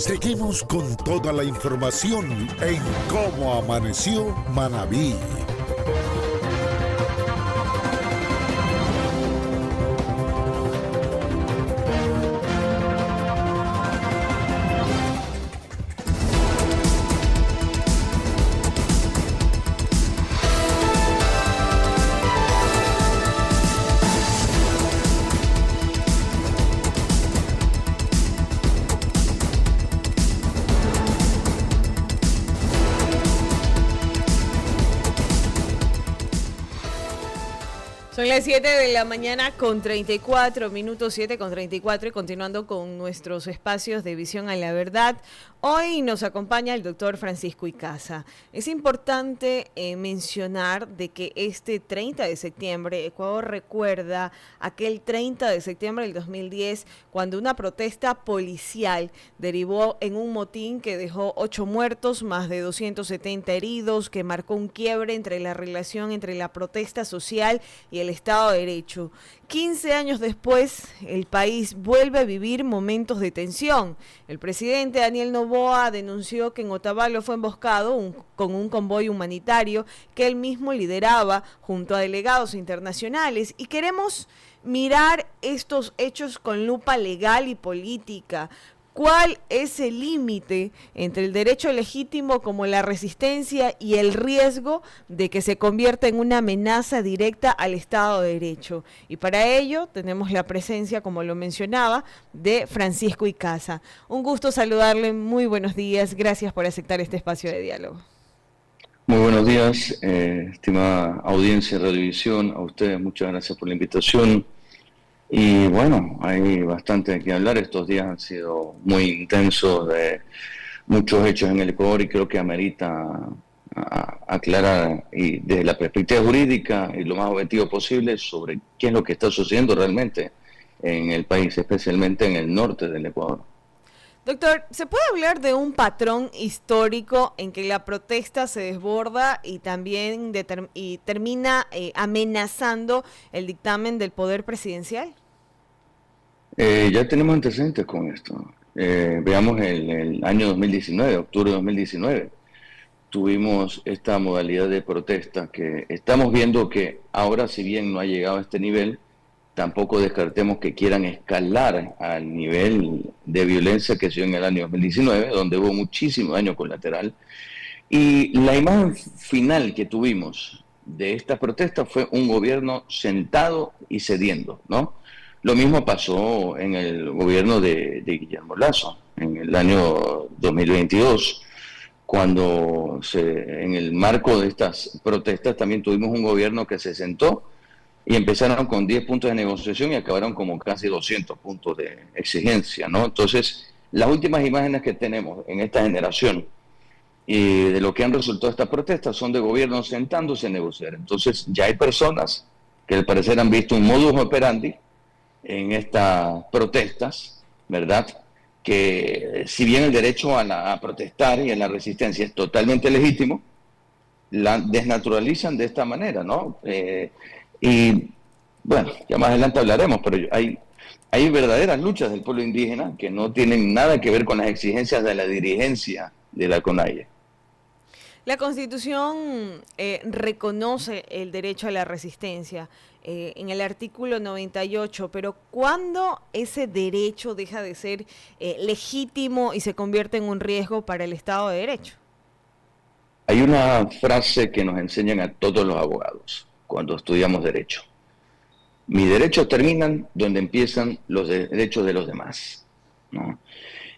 Seguimos con toda la información en Cómo Amaneció Manabí. Son las 7 de la mañana con 34 minutos, 7 con 34, y continuando con nuestros espacios de visión a la verdad. Hoy nos acompaña el doctor Francisco Icaza. Es importante mencionar de que este 30 de septiembre, Ecuador recuerda aquel 30 de septiembre del 2010, cuando una protesta policial derivó en un motín que dejó 8 muertos, más de 270 heridos, que marcó un quiebre entre la relación entre la protesta social y el Estado de Derecho. 15 años después, el país vuelve a vivir momentos de tensión. El presidente Daniel Noboa denunció que en Otavalo fue emboscado con un convoy humanitario que él mismo lideraba junto a delegados internacionales. Y queremos mirar estos hechos con lupa legal y política. ¿Cuál es el límite entre el derecho legítimo como la resistencia y el riesgo de que se convierta en una amenaza directa al Estado de Derecho? Y para ello tenemos la presencia, como lo mencionaba, de Francisco Icaza. Un gusto saludarle, muy buenos días, gracias por aceptar este espacio de diálogo. Muy buenos días, estimada audiencia de Radiovisión, a ustedes muchas gracias por la invitación. Y bueno, hay bastante que hablar. Estos días han sido muy intensos, de muchos hechos en el Ecuador, y creo que amerita aclarar y desde la perspectiva jurídica y lo más objetivo posible sobre qué es lo que está sucediendo realmente en el país, especialmente en el norte del Ecuador. Doctor, ¿se puede hablar de un patrón histórico en que la protesta se desborda y también termina amenazando el dictamen del poder presidencial? Ya tenemos antecedentes con esto. Veamos el año 2019, octubre de 2019. Tuvimos esta modalidad de protesta que estamos viendo que ahora, si bien no ha llegado a este nivel, tampoco descartemos que quieran escalar al nivel de violencia que se dio en el año 2019, donde hubo muchísimo daño colateral. Y la imagen final que tuvimos de esta protesta fue un gobierno sentado y cediendo, ¿no? Lo mismo pasó en el gobierno de Guillermo Lasso, en el año 2022, cuando en el marco de estas protestas también tuvimos un gobierno que se sentó y empezaron con 10 puntos de negociación y acabaron como casi 200 puntos de exigencia, ¿no? Entonces, las últimas imágenes que tenemos en esta generación y de lo que han resultado estas protestas son de gobiernos sentándose a negociar. Entonces, ya hay personas que al parecer han visto un modus operandi en estas protestas, ¿verdad? Que si bien el derecho a protestar y a la resistencia es totalmente legítimo, la desnaturalizan de esta manera, ¿no? Y bueno, ya más adelante hablaremos, pero hay verdaderas luchas del pueblo indígena que no tienen nada que ver con las exigencias de la dirigencia de la CONAIE. La Constitución reconoce el derecho a la resistencia en el artículo 98, pero ¿cuándo ese derecho deja de ser legítimo y se convierte en un riesgo para el Estado de Derecho? Hay una frase que nos enseñan a todos los abogados cuando estudiamos derecho. Mis derechos terminan donde empiezan los derechos de los demás, ¿no?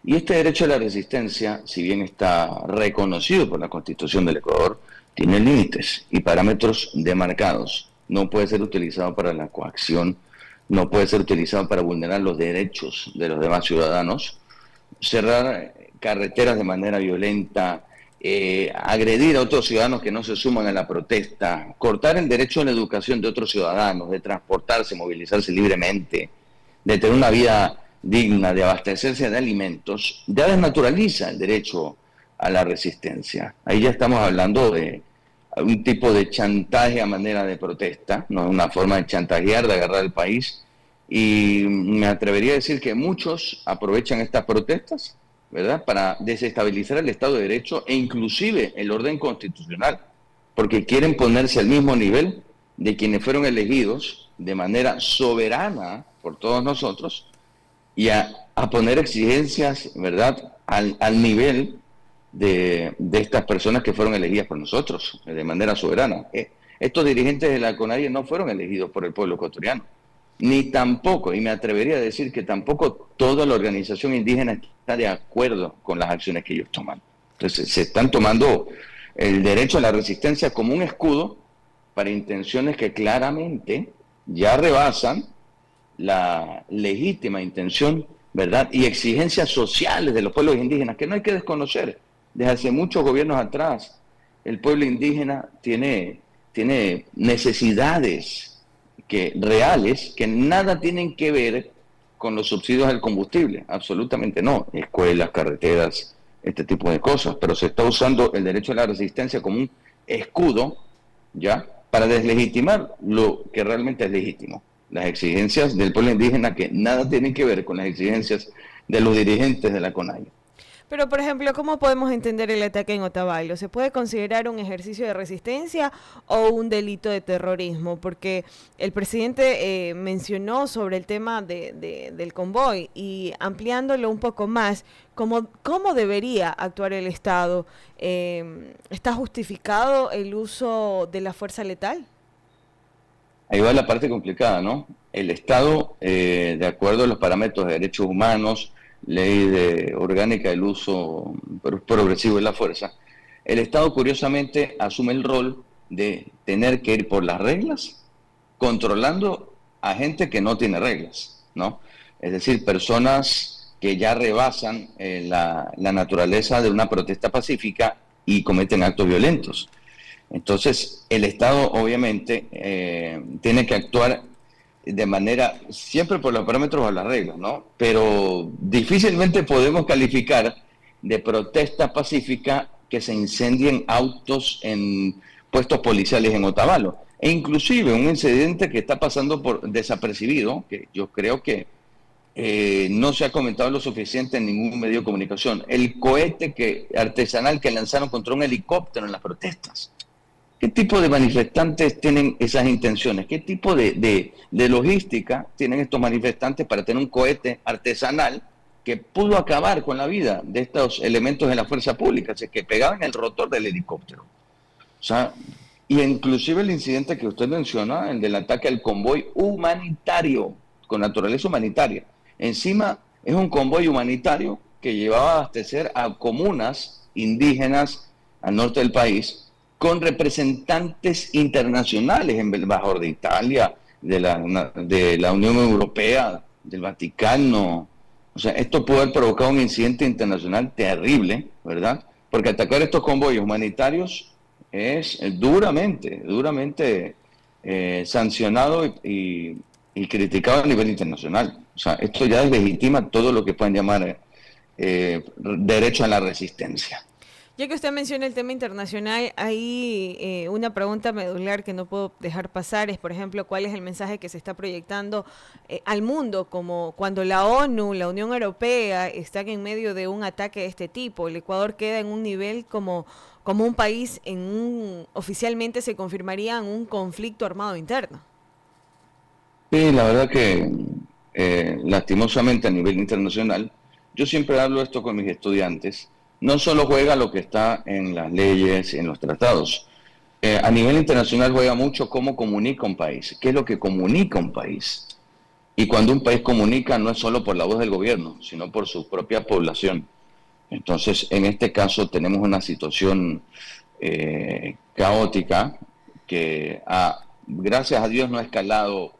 Y este derecho a la resistencia, si bien está reconocido por la Constitución del Ecuador, tiene límites y parámetros demarcados. No puede ser utilizado para la coacción, no puede ser utilizado para vulnerar los derechos de los demás ciudadanos, cerrar carreteras de manera violenta, agredir a otros ciudadanos que no se suman a la protesta, cortar el derecho a la educación de otros ciudadanos, de transportarse, movilizarse libremente, de tener una vida digna, de abastecerse de alimentos, ya desnaturaliza el derecho a la resistencia. Ahí ya estamos hablando de un tipo de chantaje a manera de protesta, no una forma de chantajear, de agarrar el país, y me atrevería a decir que muchos aprovechan estas protestas ¿verdad?, para desestabilizar el Estado de Derecho e inclusive el orden constitucional, porque quieren ponerse al mismo nivel de quienes fueron elegidos de manera soberana por todos nosotros y a poner exigencias, ¿verdad?, al nivel de estas personas que fueron elegidas por nosotros de manera soberana. Estos dirigentes de la CONAIE no fueron elegidos por el pueblo ecuatoriano, ni tampoco, y me atrevería a decir que tampoco toda la organización indígena está de acuerdo con las acciones que ellos toman. Entonces se están tomando el derecho a la resistencia como un escudo para intenciones que claramente ya rebasan la legítima intención, ¿verdad?, y exigencias sociales de los pueblos indígenas, que no hay que desconocer. Desde hace muchos gobiernos atrás, el pueblo indígena tiene necesidades reales que nada tienen que ver con los subsidios al combustible, absolutamente no, escuelas, carreteras, este tipo de cosas, pero se está usando el derecho a la resistencia como un escudo, ¿ya?, para deslegitimar lo que realmente es legítimo, las exigencias del pueblo indígena que nada tienen que ver con las exigencias de los dirigentes de la CONAIE. Pero, por ejemplo, ¿cómo podemos entender el ataque en Otavalo? ¿Se puede considerar un ejercicio de resistencia o un delito de terrorismo? Porque el presidente mencionó sobre el tema del convoy y ampliándolo un poco más, ¿cómo debería actuar el Estado? ¿Está justificado el uso de la fuerza letal? Ahí va la parte complicada, ¿no? El Estado, de acuerdo a los parámetros de derechos humanos, ley orgánica del uso progresivo de la fuerza, el Estado curiosamente asume el rol de tener que ir por las reglas, controlando a gente que no tiene reglas, ¿no? Es decir, personas que ya rebasan la naturaleza de una protesta pacífica y cometen actos violentos. Entonces, el Estado obviamente tiene que actuar de manera, siempre por los parámetros o las reglas, ¿no? Pero difícilmente podemos calificar de protesta pacífica que se incendien autos en puestos policiales en Otavalo. E inclusive un incidente que está pasando por desapercibido, que yo creo que no se ha comentado lo suficiente en ningún medio de comunicación, el cohete artesanal que lanzaron contra un helicóptero en las protestas. ¿Qué tipo de manifestantes tienen esas intenciones? ¿Qué tipo de logística tienen estos manifestantes para tener un cohete artesanal que pudo acabar con la vida de estos elementos de la fuerza pública, que pegaban el rotor del helicóptero? O sea, y inclusive el incidente que usted menciona, el del ataque al convoy humanitario, con naturaleza humanitaria. Encima es un convoy humanitario que llevaba a abastecer a comunas indígenas al norte del país, con representantes internacionales, embajador de Italia, de la Unión Europea, del Vaticano. O sea, esto puede haber provocado un incidente internacional terrible, ¿verdad? Porque atacar estos convoyes humanitarios es duramente sancionado y criticado a nivel internacional. O sea, esto ya deslegitima todo lo que pueden llamar derecho a la resistencia. Ya que usted menciona el tema internacional, hay una pregunta medular que no puedo dejar pasar, es por ejemplo, ¿cuál es el mensaje que se está proyectando al mundo? Como cuando la ONU, la Unión Europea están en medio de un ataque de este tipo, el Ecuador queda en un nivel como un país, oficialmente se confirmaría en un conflicto armado interno. Sí, la verdad que lastimosamente a nivel internacional, yo siempre hablo esto con mis estudiantes, no solo juega lo que está en las leyes, en los tratados. A nivel internacional juega mucho cómo comunica un país, qué es lo que comunica un país. Y cuando un país comunica no es solo por la voz del gobierno, sino por su propia población. Entonces, en este caso tenemos una situación caótica que, gracias a Dios, no ha escalado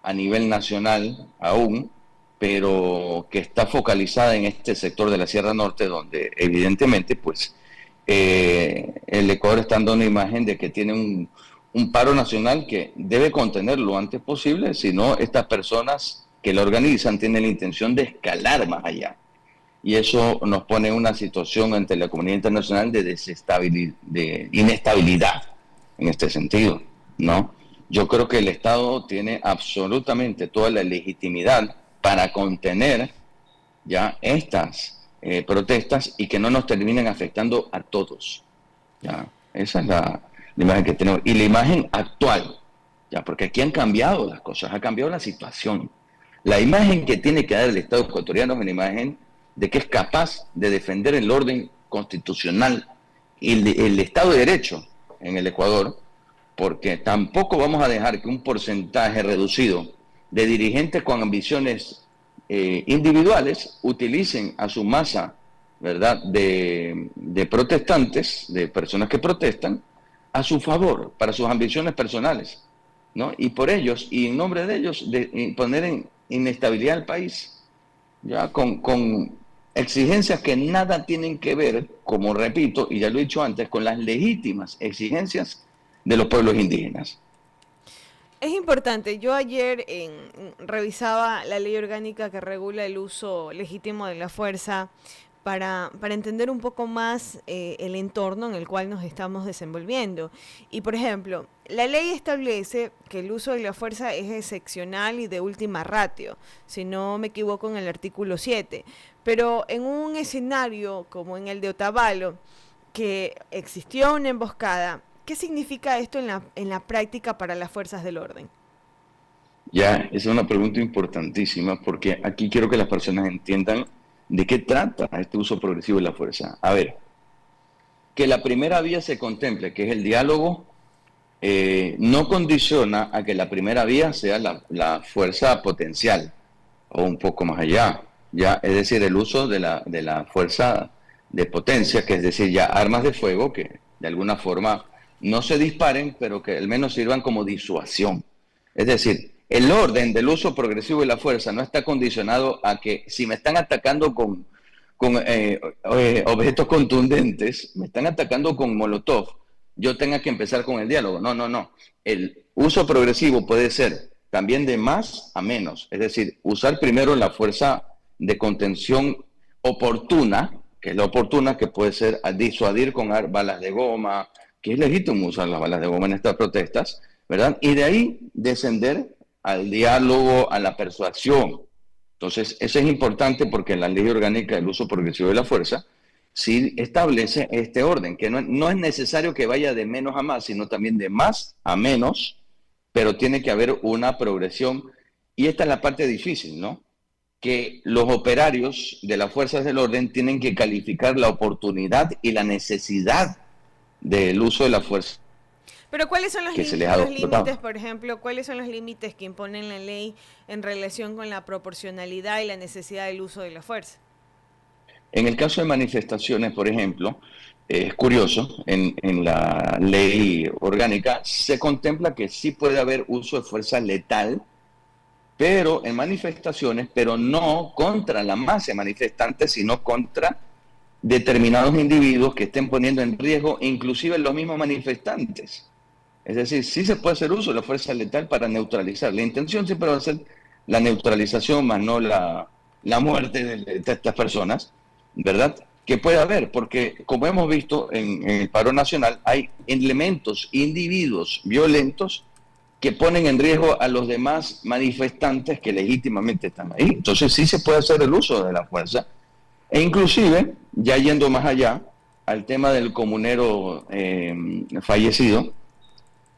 a nivel nacional aún, pero que está focalizada en este sector de la Sierra Norte, donde evidentemente pues el Ecuador está dando una imagen de que tiene un paro nacional que debe contener lo antes posible, si no estas personas que lo organizan tienen la intención de escalar más allá. Y eso nos pone en una situación ante la comunidad internacional de inestabilidad en este sentido, ¿no? Yo creo que el Estado tiene absolutamente toda la legitimidad para contener ya estas protestas y que no nos terminen afectando a todos. ¿Ya? Esa es la imagen que tenemos. Y la imagen actual, ya, porque aquí han cambiado las cosas, ha cambiado la situación. La imagen que tiene que dar el Estado ecuatoriano es una imagen de que es capaz de defender el orden constitucional y el Estado de Derecho en el Ecuador, porque tampoco vamos a dejar que un porcentaje reducido de dirigentes con ambiciones individuales utilicen a su masa, ¿verdad?, de protestantes, de personas que protestan, a su favor, para sus ambiciones personales, ¿no? Y por ellos, y en nombre de ellos, poner en inestabilidad al país, ya con exigencias que nada tienen que ver, como repito, y ya lo he dicho antes, con las legítimas exigencias de los pueblos indígenas. Es importante. Yo ayer revisaba la ley orgánica que regula el uso legítimo de la fuerza para entender un poco más el entorno en el cual nos estamos desenvolviendo. Y, por ejemplo, la ley establece que el uso de la fuerza es excepcional y de última ratio, si no me equivoco, en el artículo 7. Pero en un escenario como en el de Otavalo, que existió una emboscada, ¿qué significa esto en la práctica para las fuerzas del orden? Ya, esa es una pregunta importantísima, porque aquí quiero que las personas entiendan de qué trata este uso progresivo de la fuerza. A ver, que la primera vía se contemple, que es el diálogo, no condiciona a que la primera vía sea la fuerza potencial, o un poco más allá, ya, es decir, el uso de la fuerza de potencia, que es decir, ya armas de fuego que de alguna forma no se disparen, pero que al menos sirvan como disuasión. Es decir, el orden del uso progresivo de la fuerza no está condicionado a que si me están atacando con objetos contundentes, me están atacando con molotov, yo tenga que empezar con el diálogo. No, no, no. El uso progresivo puede ser también de más a menos. Es decir, usar primero la fuerza de contención oportuna, que es la oportuna, que puede ser a disuadir con balas de goma, que es legítimo usar las balas de goma en estas protestas, ¿verdad? Y de ahí descender al diálogo, a la persuasión. Entonces, eso es importante porque la ley orgánica del uso progresivo de la fuerza sí establece este orden, que no es necesario que vaya de menos a más, sino también de más a menos, pero tiene que haber una progresión. Y esta es la parte difícil, ¿no? Que los operarios de las fuerzas del orden tienen que calificar la oportunidad y la necesidad del uso de la fuerza. Pero ¿cuáles son los límites, por ejemplo, cuáles son los límites que imponen la ley en relación con la proporcionalidad y la necesidad del uso de la fuerza? En el caso de manifestaciones, por ejemplo, es curioso, en la ley orgánica se contempla que sí puede haber uso de fuerza letal, pero en manifestaciones, pero no contra la masa de manifestantes, sino contra determinados individuos que estén poniendo en riesgo inclusive los mismos manifestantes. Es decir, sí se puede hacer uso de la fuerza letal para neutralizar. La intención siempre va a ser la neutralización, más no la muerte de estas personas, ¿verdad? Que puede haber, porque como hemos visto en el paro nacional, hay elementos, individuos violentos que ponen en riesgo a los demás manifestantes que legítimamente están ahí. Entonces sí se puede hacer el uso de la fuerza. E inclusive, ya yendo más allá, al tema del comunero fallecido,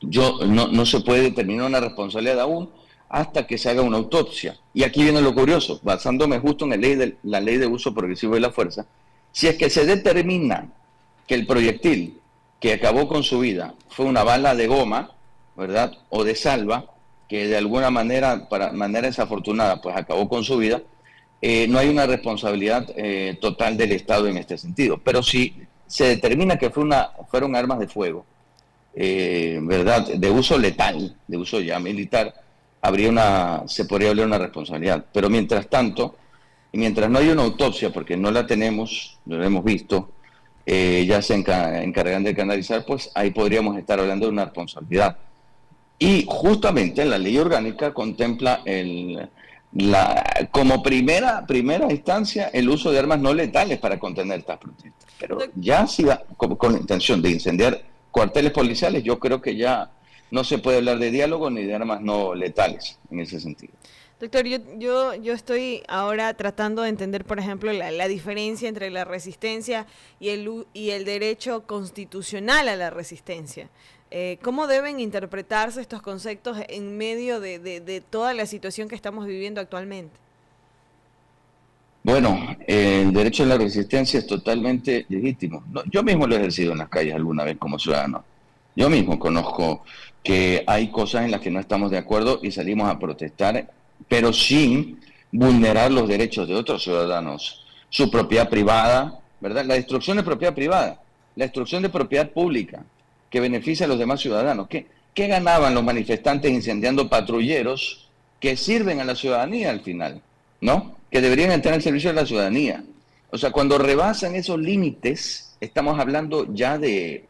no se puede determinar una responsabilidad aún hasta que se haga una autopsia. Y aquí viene lo curioso, basándome justo en la ley de uso progresivo de la fuerza, si es que se determina que el proyectil que acabó con su vida fue una bala de goma, ¿verdad?, o de salva, que de alguna manera, para manera desafortunada, pues acabó con su vida, no hay una responsabilidad total del Estado en este sentido. Pero si se determina que fueron armas de fuego, ¿verdad?, de uso letal, de uso ya militar, se podría hablar de una responsabilidad. Pero mientras tanto, y mientras no haya una autopsia, porque no la tenemos, no la hemos visto, ya se encargan de canalizar, pues ahí podríamos estar hablando de una responsabilidad. Y justamente la ley orgánica contempla como primera instancia el uso de armas no letales para contener estas protestas. Pero ya si va con la intención de incendiar cuarteles policiales, yo creo que ya no se puede hablar de diálogo ni de armas no letales en ese sentido. Doctor, yo estoy ahora tratando de entender, por ejemplo, la diferencia entre la resistencia y el derecho constitucional a la resistencia. ¿Cómo deben interpretarse estos conceptos en medio de toda la situación que estamos viviendo actualmente? Bueno, el derecho a la resistencia es totalmente legítimo. No, yo mismo lo he ejercido en las calles alguna vez como ciudadano. Yo mismo conozco que hay cosas en las que no estamos de acuerdo y salimos a protestar, pero sin vulnerar los derechos de otros ciudadanos. Su propiedad privada, ¿verdad? La destrucción de propiedad privada, la destrucción de propiedad pública, que beneficia a los demás ciudadanos. ¿Qué ganaban los manifestantes incendiando patrulleros que sirven a la ciudadanía al final? ¿No? Que deberían estar al servicio de la ciudadanía. O sea, cuando rebasan esos límites, estamos hablando ya de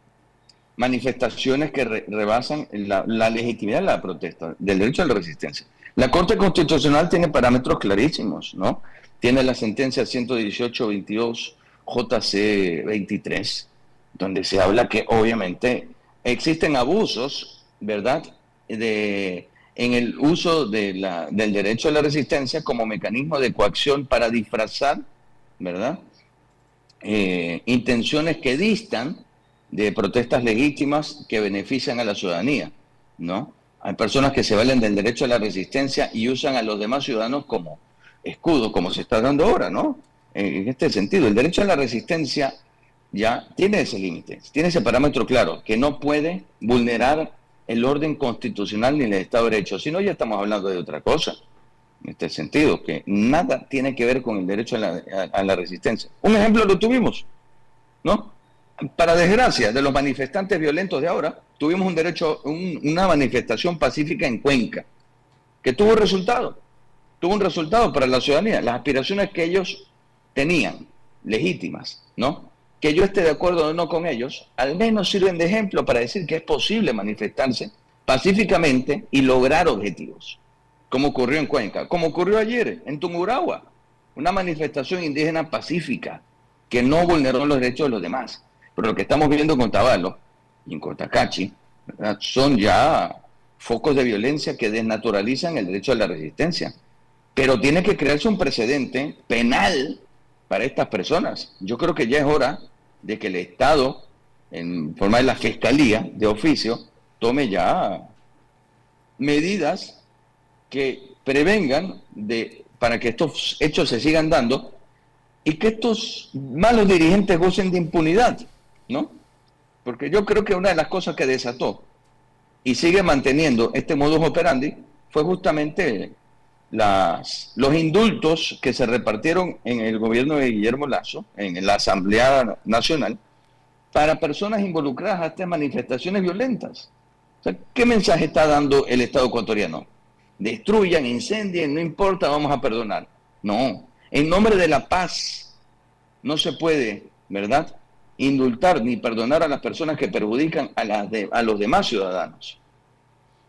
manifestaciones que rebasan la legitimidad de la protesta, del derecho a la resistencia. La Corte Constitucional tiene parámetros clarísimos, ¿no? Tiene la sentencia 118-22 JC 23, donde se habla que obviamente existen abusos, ¿verdad?, en el uso del derecho a la resistencia como mecanismo de coacción para disfrazar, ¿verdad?, intenciones que distan de protestas legítimas que benefician a la ciudadanía, ¿no? Hay personas que se valen del derecho a la resistencia y usan a los demás ciudadanos como escudo, como se está dando ahora, ¿no? En este sentido, el derecho a la resistencia ya tiene ese límite, tiene ese parámetro claro, que no puede vulnerar el orden constitucional ni el Estado de Derecho, sino ya estamos hablando de otra cosa, en este sentido, que nada tiene que ver con el derecho a la resistencia. Un ejemplo lo tuvimos, ¿no? Para desgracia de los manifestantes violentos de ahora, tuvimos una manifestación pacífica en Cuenca, que tuvo un resultado para la ciudadanía, las aspiraciones que ellos tenían, legítimas, ¿no? Que yo esté de acuerdo o no con ellos, al menos sirven de ejemplo para decir que es posible manifestarse pacíficamente y lograr objetivos, como ocurrió en Cuenca, como ocurrió ayer en Tungurahua, una manifestación indígena pacífica que no vulneró los derechos de los demás. Pero lo que estamos viendo en Otavalo y en Cotacachi, ¿verdad?, son ya focos de violencia que desnaturalizan el derecho a la resistencia. Pero tiene que crearse un precedente penal para estas personas. Yo creo que ya es hora de que el Estado, en forma de la Fiscalía de oficio, tome ya medidas que prevengan para que estos hechos se sigan dando y que estos malos dirigentes gocen de impunidad, ¿no? Porque yo creo que una de las cosas que desató y sigue manteniendo este modus operandi fue justamente los indultos que se repartieron en el gobierno de Guillermo Lasso, en la Asamblea Nacional, para personas involucradas a estas manifestaciones violentas. O sea, ¿qué mensaje está dando el Estado ecuatoriano? Destruyan, incendien, no importa, vamos a perdonar. No, en nombre de la paz no se puede, ¿verdad?, indultar ni perdonar a las personas que perjudican a los demás ciudadanos.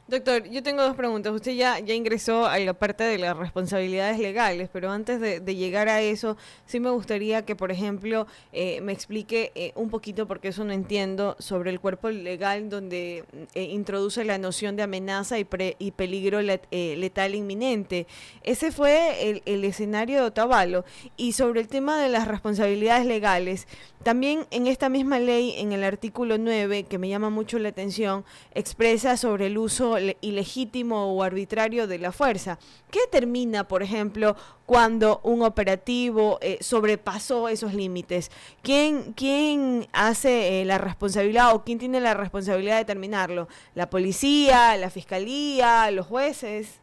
Doctor, yo tengo dos preguntas. Usted ya ingresó a la parte de las responsabilidades legales, pero antes de llegar a eso, sí me gustaría que, por ejemplo, me explique un poquito, porque eso no entiendo, sobre el cuerpo legal donde introduce la noción de amenaza y peligro letal inminente. Ese fue el escenario de Otavalo. Y sobre el tema de las responsabilidades legales, también en esta misma ley, en el artículo 9, que me llama mucho la atención, expresa sobre el uso ilegítimo o arbitrario de la fuerza. ¿Qué determina, por ejemplo, cuando un operativo sobrepasó esos límites? ¿Quién hace la responsabilidad o quién tiene la responsabilidad de determinarlo? ¿La policía, la fiscalía, los jueces?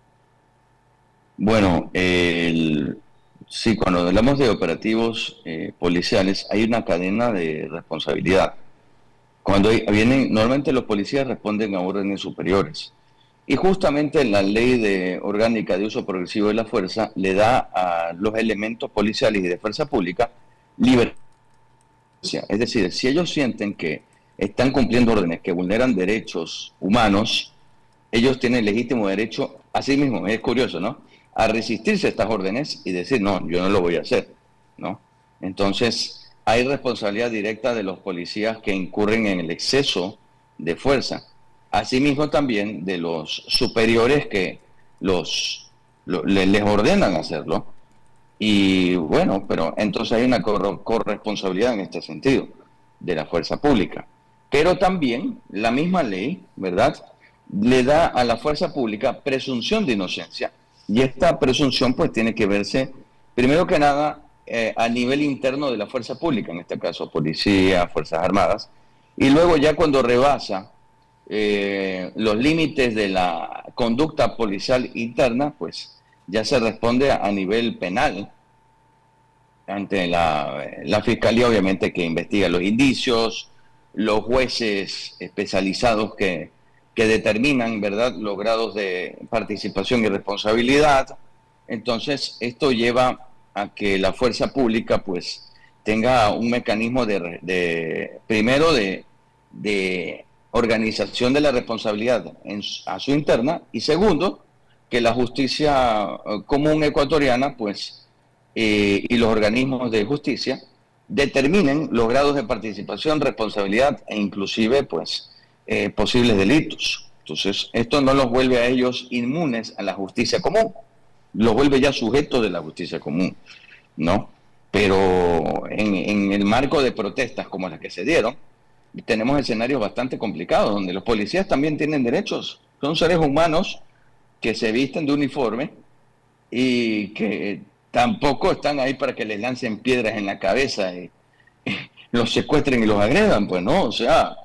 Bueno, sí, cuando hablamos de operativos policiales hay una cadena de responsabilidad. Cuando normalmente los policías responden a órdenes superiores. Y justamente la ley orgánica de uso progresivo de la fuerza le da a los elementos policiales y de fuerza pública libertad. Es decir, si ellos sienten que están cumpliendo órdenes que vulneran derechos humanos, ellos tienen legítimo derecho, así mismo, es curioso, ¿no?, a resistirse a estas órdenes y decir, no, yo no lo voy a hacer, ¿no? Entonces, hay responsabilidad directa de los policías que incurren en el exceso de fuerza. Asimismo también de los superiores que los les ordenan hacerlo. Y bueno, pero entonces hay una corresponsabilidad en este sentido de la fuerza pública. Pero también la misma ley, ¿verdad?, le da a la fuerza pública presunción de inocencia. Y esta presunción pues tiene que verse, primero que nada, a nivel interno de la fuerza pública, en este caso policía, fuerzas armadas, y luego ya cuando rebasa los límites de la conducta policial interna, pues ya se responde a nivel penal ante la fiscalía, obviamente, que investiga los indicios, los jueces especializados que determinan, ¿verdad?, los grados de participación y responsabilidad. Entonces, esto lleva a que la fuerza pública, pues, tenga un mecanismo primero de organización de la responsabilidad a su interna, y segundo, que la justicia común ecuatoriana, pues, y los organismos de justicia determinen los grados de participación, responsabilidad e inclusive, pues, posibles delitos. Entonces, esto no los vuelve a ellos inmunes a la justicia común, los vuelve ya sujetos de la justicia común, ¿no? Pero en el marco de protestas como las que se dieron, tenemos escenarios bastante complicados, donde los policías también tienen derechos, son seres humanos que se visten de uniforme y que tampoco están ahí para que les lancen piedras en la cabeza y los secuestren y los agredan, pues no, o sea,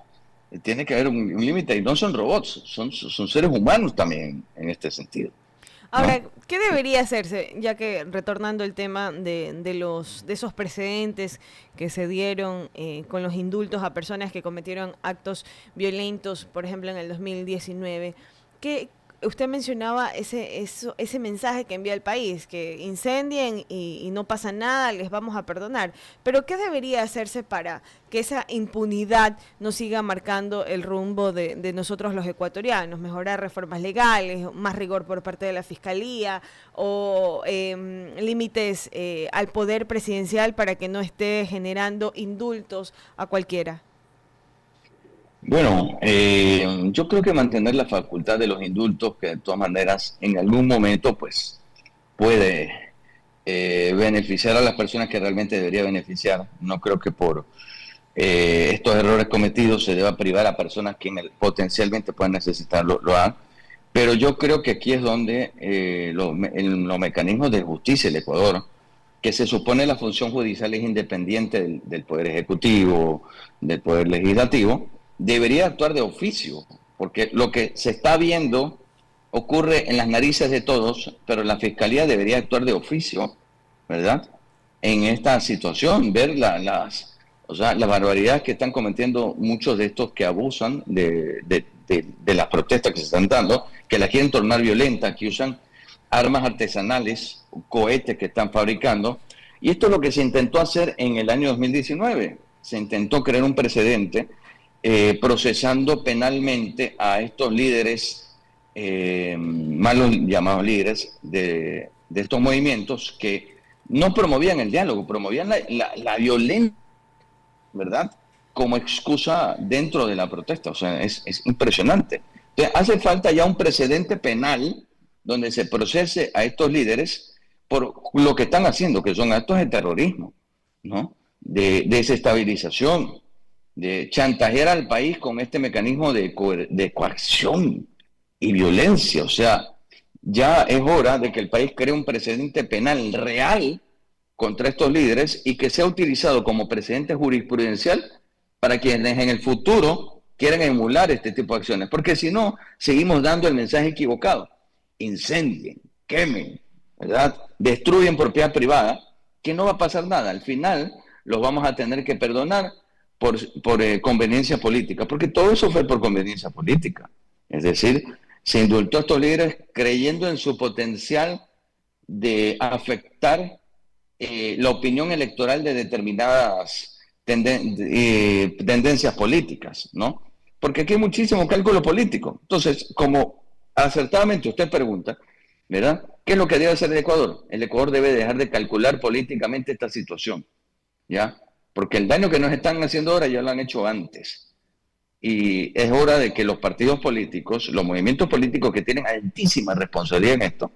tiene que haber un límite, y no son robots, son seres humanos también en este sentido. Ahora, ¿no? ¿qué debería hacerse? Ya que retornando el tema de esos precedentes que se dieron con los indultos a personas que cometieron actos violentos, por ejemplo en el 2019, ¿qué? Usted mencionaba ese mensaje que envía el país, que incendien y no pasa nada, les vamos a perdonar. Pero ¿qué debería hacerse para que esa impunidad no siga marcando el rumbo de nosotros los ecuatorianos? Mejorar reformas legales, más rigor por parte de la Fiscalía o límites al poder presidencial para que no esté generando indultos a cualquiera. Bueno, yo creo que mantener la facultad de los indultos, que de todas maneras en algún momento pues puede beneficiar a las personas que realmente debería beneficiar. No creo que por estos errores cometidos se deba privar a personas que potencialmente puedan necesitarlo, lo hagan. Pero yo creo que aquí es donde los mecanismos de justicia del Ecuador, que se supone la función judicial es independiente del Poder Ejecutivo, del Poder Legislativo, debería actuar de oficio, porque lo que se está viendo ocurre en las narices de todos, pero la Fiscalía debería actuar de oficio, ¿verdad?, en esta situación, ver las barbaridades que están cometiendo muchos de estos que abusan de las protestas que se están dando, que las quieren tornar violentas, que usan armas artesanales, cohetes que están fabricando. Y esto es lo que se intentó hacer en el año 2019. Se intentó crear un precedente procesando penalmente a estos líderes, malos llamados líderes de estos movimientos, que no promovían el diálogo, promovían la violencia, ¿verdad?, como excusa dentro de la protesta. O sea, es impresionante. Entonces, hace falta ya un precedente penal donde se procese a estos líderes por lo que están haciendo, que son actos de terrorismo, ¿no?, de desestabilización, de chantajear al país con este mecanismo de coacción y violencia. O sea, ya es hora de que el país cree un precedente penal real contra estos líderes y que sea utilizado como precedente jurisprudencial para quienes en el futuro quieran emular este tipo de acciones. Porque si no, seguimos dando el mensaje equivocado. Incendien, quemen, ¿verdad?, destruyen propiedad privada, que no va a pasar nada. Al final los vamos a tener que perdonar por conveniencia política, porque todo eso fue por conveniencia política. Es decir, se indultó a estos líderes creyendo en su potencial de afectar la opinión electoral de determinadas tendencias políticas, ¿no? Porque aquí hay muchísimo cálculo político. Entonces, como acertadamente usted pregunta, ¿verdad?, ¿qué es lo que debe hacer el Ecuador? El Ecuador debe dejar de calcular políticamente esta situación, ¿ya? Porque el daño que nos están haciendo ahora ya lo han hecho antes. Y es hora de que los partidos políticos, los movimientos políticos que tienen altísima responsabilidad en esto,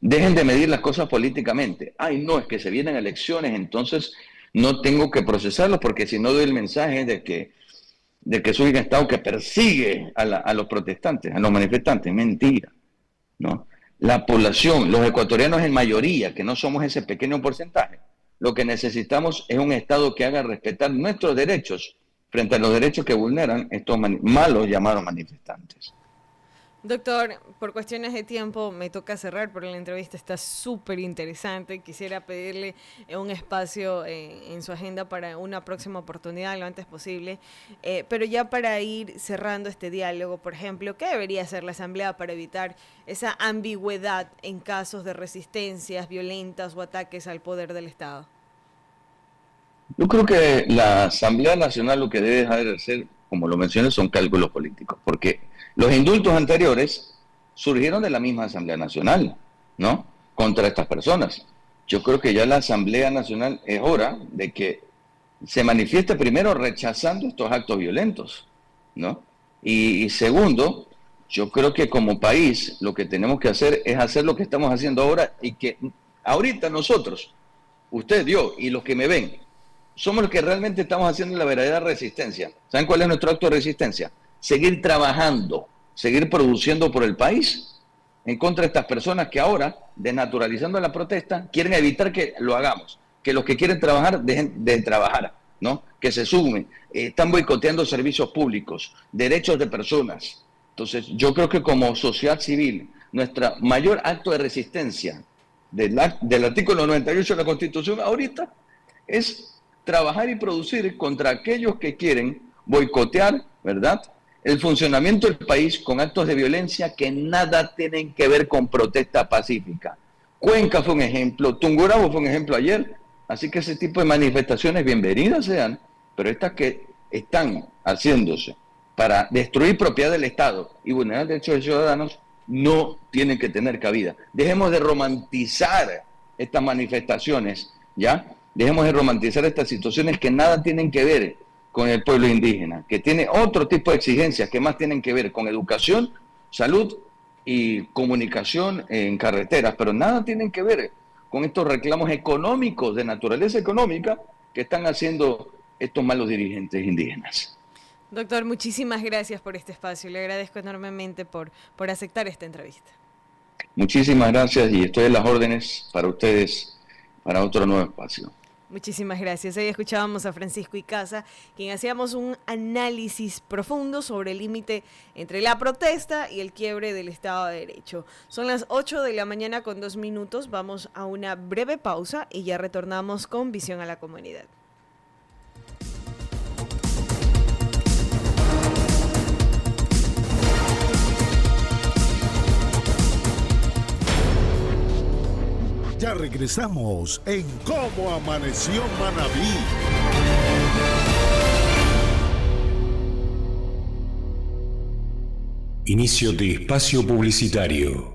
Dejen de medir las cosas políticamente. Ay, no, es que se vienen elecciones, entonces no tengo que procesarlo porque si no doy el mensaje de que soy un Estado que persigue a los protestantes, a los manifestantes. Mentira, ¿no? La población, los ecuatorianos en mayoría, que no somos ese pequeño porcentaje, lo que necesitamos es un Estado que haga respetar nuestros derechos frente a los derechos que vulneran estos malos llamados manifestantes. Doctor, por cuestiones de tiempo me toca cerrar, pero la entrevista está súper interesante. Quisiera pedirle un espacio en su agenda para una próxima oportunidad lo antes posible. Pero ya para ir cerrando este diálogo, por ejemplo, ¿qué debería hacer la Asamblea para evitar esa ambigüedad en casos de resistencias violentas o ataques al poder del Estado? Yo creo que la Asamblea Nacional lo que debe dejar de hacer, como lo mencioné, son cálculos políticos, porque los indultos anteriores surgieron de la misma Asamblea Nacional, ¿no? Contra estas personas. Yo creo que ya la Asamblea Nacional es hora de que se manifieste primero rechazando estos actos violentos, ¿no? Y segundo, yo creo que como país lo que tenemos que hacer es hacer lo que estamos haciendo ahora y que ahorita nosotros, usted, yo y los que me ven, somos los que realmente estamos haciendo la verdadera resistencia. ¿Saben cuál es nuestro acto de resistencia? Seguir trabajando, seguir produciendo por el país en contra de estas personas que ahora, desnaturalizando la protesta, quieren evitar que lo hagamos, que los que quieren trabajar dejen de trabajar, ¿no? Que se sumen, están boicoteando servicios públicos, derechos de personas. Entonces, yo creo que como sociedad civil, nuestro mayor acto de resistencia del artículo 98 de la Constitución ahorita es trabajar y producir contra aquellos que quieren boicotear, ¿verdad?, el funcionamiento del país con actos de violencia que nada tienen que ver con protesta pacífica. Cuenca fue un ejemplo, Tungurahua fue un ejemplo ayer, así que ese tipo de manifestaciones bienvenidas sean, pero estas que están haciéndose para destruir propiedad del Estado y vulnerar derechos de ciudadanos no tienen que tener cabida. Dejemos de romantizar estas manifestaciones, ¿ya? Dejemos de romantizar estas situaciones que nada tienen que ver con el pueblo indígena, que tiene otro tipo de exigencias que más tienen que ver con educación, salud y comunicación en carreteras, pero nada tienen que ver con estos reclamos económicos, de naturaleza económica, que están haciendo estos malos dirigentes indígenas. Doctor, muchísimas gracias por este espacio. Le agradezco enormemente por aceptar esta entrevista. Muchísimas gracias y estoy a las órdenes para ustedes para otro nuevo espacio. Muchísimas gracias. Ahí escuchábamos a Francisco Icaza, quien hacíamos un análisis profundo sobre el límite entre la protesta y el quiebre del Estado de Derecho. Son las 8 de la mañana con 2 minutos. Vamos a una breve pausa y ya retornamos con Visión a la Comunidad. Ya regresamos en Cómo Amaneció Manabí. Inicio de espacio publicitario.